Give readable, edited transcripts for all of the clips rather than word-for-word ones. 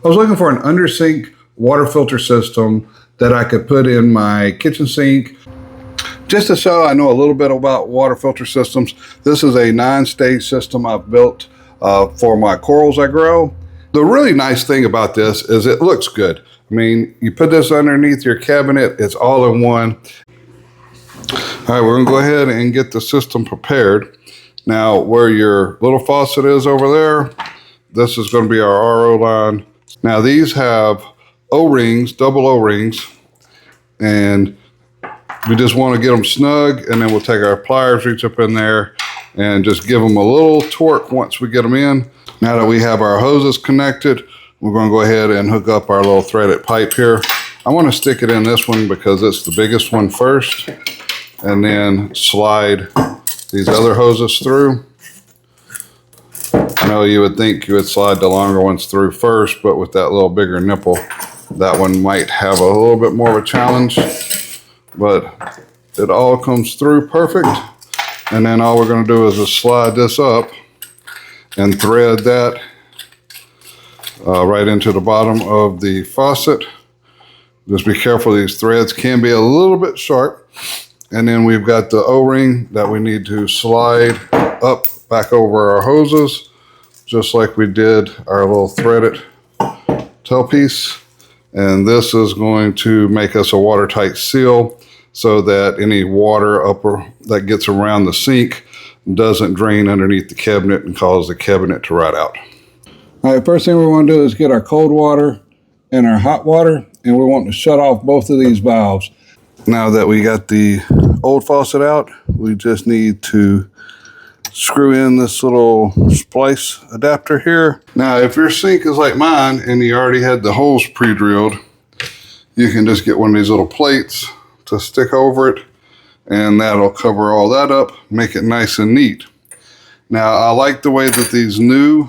I was looking for an under sink water filter system that I could put in my kitchen sink. Just to show I know a little bit about water filter systems, this is a 9-stage system I've built for my corals I grow. The really nice thing about this is it looks good. I mean, you put this underneath your cabinet, it's all in one. All right, we're gonna go ahead and get the system prepared. Now, where your little faucet is over there, this is gonna be our RO line. Now, these have O-rings, double O-rings, and we just want to get them snug, and then we'll take our pliers, reach up in there, and just give them a little torque once we get them in. Now that we have our hoses connected, we're going to go ahead and hook up our little threaded pipe here. I want to stick it in this one because it's the biggest one first, and then slide these other hoses through. I know you would think you would slide the longer ones through first, but with that little bigger nipple, that one might have a little bit more of a challenge. But it all comes through perfect. And then all we're going to do is just slide this up and thread that right into the bottom of the faucet. Just be careful, these threads can be a little bit sharp. And then we've got the O-ring that we need to slide up back over our hoses, just like we did our little threaded tailpiece. And this is going to make us a watertight seal so that any water that gets around the sink doesn't drain underneath the cabinet and cause the cabinet to rot out. All right, first thing we want to do is get our cold water and our hot water, and we want to shut off both of these valves. Now that we got the old faucet out, we just need to screw in this little splice adapter here. Now, if your sink is like mine and you already had the holes pre-drilled, you can just get one of these little plates to stick over it, and that'll cover all that up, make it nice and neat. Now, I like the way that these new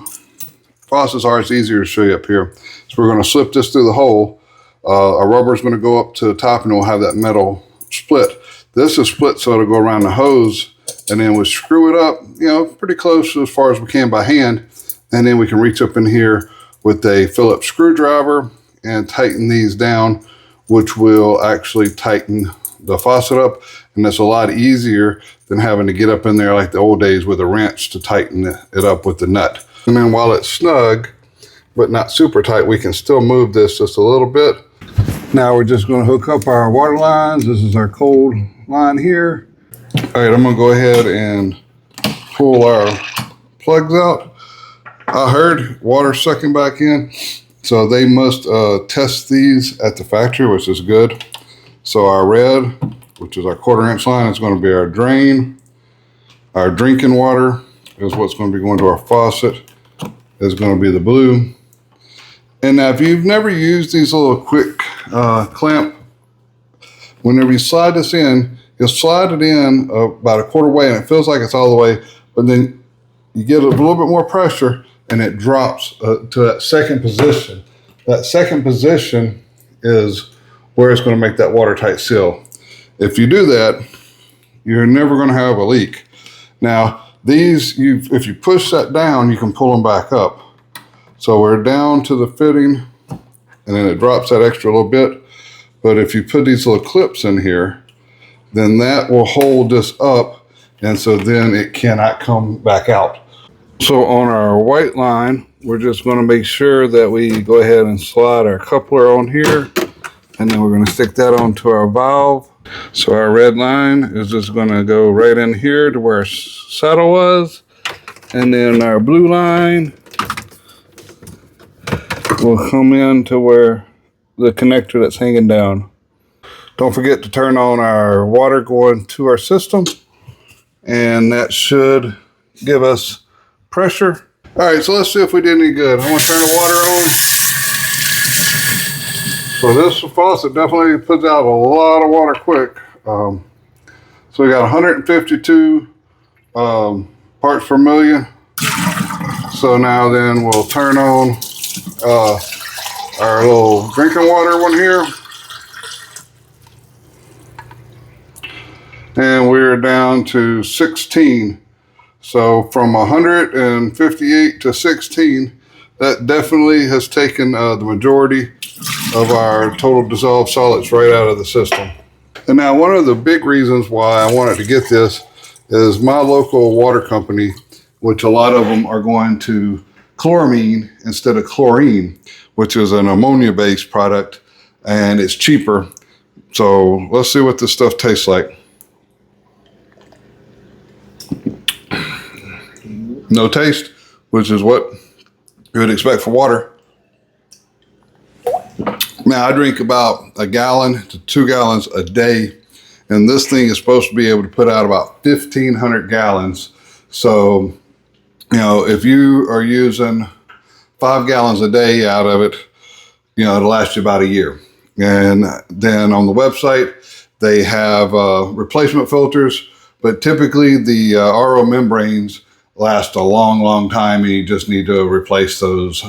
faucets are. It's easier to show you up here. So we're going to slip this through the hole. Our rubber is going to go up to the top, and we'll have that metal split. This is split so it'll go around the hose, and then we screw it up, you know, pretty close as far as we can by hand. And then we can reach up in here with a Phillips screwdriver and tighten these down, which will actually tighten the faucet up. And that's a lot easier than having to get up in there like the old days with a wrench to tighten it up with the nut. And then while it's snug, but not super tight, we can still move this just a little bit. Now we're just going to hook up our water lines. This is our cold line here. All right, I'm going to go ahead and pull our plugs out. I heard water sucking back in, so they must test these at the factory, which is good. So our red, which is our 1/4-inch line, is going to be our drain. Our drinking water is what's going to be going to our faucet. Is going to be the blue. And now if you've never used these little quick clamp, whenever you slide this in, you'll slide it in about a 1/4 way, and it feels like it's all the way, but then you get a little bit more pressure and it drops to that second position. That second position is where it's going to make that watertight seal. If you do that, you're never going to have a leak. Now, these, if you push that down, you can pull them back up. So we're down to the fitting, and then it drops that extra little bit. But if you put these little clips in here, then that will hold this up, and so then it cannot come back out. So on our white line, we're just going to make sure that we go ahead and slide our coupler on here, and then we're going to stick that onto our valve. So our red line is just going to go right in here to where our saddle was, and then our blue line will come in to where the connector that's hanging down. Don't forget to turn on our water going to our system, and that should give us pressure. All right, so let's see if we did any good. I'm gonna turn the water on. So this faucet definitely puts out a lot of water quick. So we got 152 parts per million. So now then we'll turn on our little drinking water one here. And we're down to 16. So from 158 to 16, that definitely has taken the majority of our total dissolved solids right out of the system. And now one of the big reasons why I wanted to get this is my local water company, which a lot of them are going to chloramine instead of chlorine, which is an ammonia-based product, and it's cheaper. So let's see what this stuff tastes like. No taste, which is what you would expect for water. Now, I drink about 1 gallon to 2 gallons a day, and this thing is supposed to be able to put out about 1,500 gallons. So, you know, if you are using 5 gallons a day out of it, you know, it'll last you about a year. And then on the website, they have replacement filters, but typically the RO membranes last a long, long time, and you just need to replace those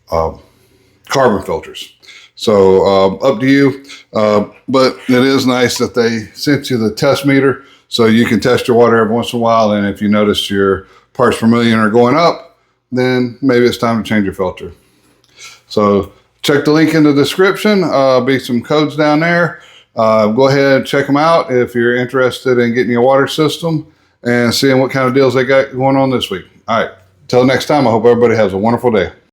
carbon filters. So up to you, but it is nice that they sent you the test meter so you can test your water every once in a while, and if you notice your parts per million are going up, then maybe it's time to change your filter. So check the link in the description. Be some codes down there. Go ahead and check them out if you're interested in getting your water system and seeing what kind of deals they got going on this week. All right, till next time, I hope everybody has a wonderful day.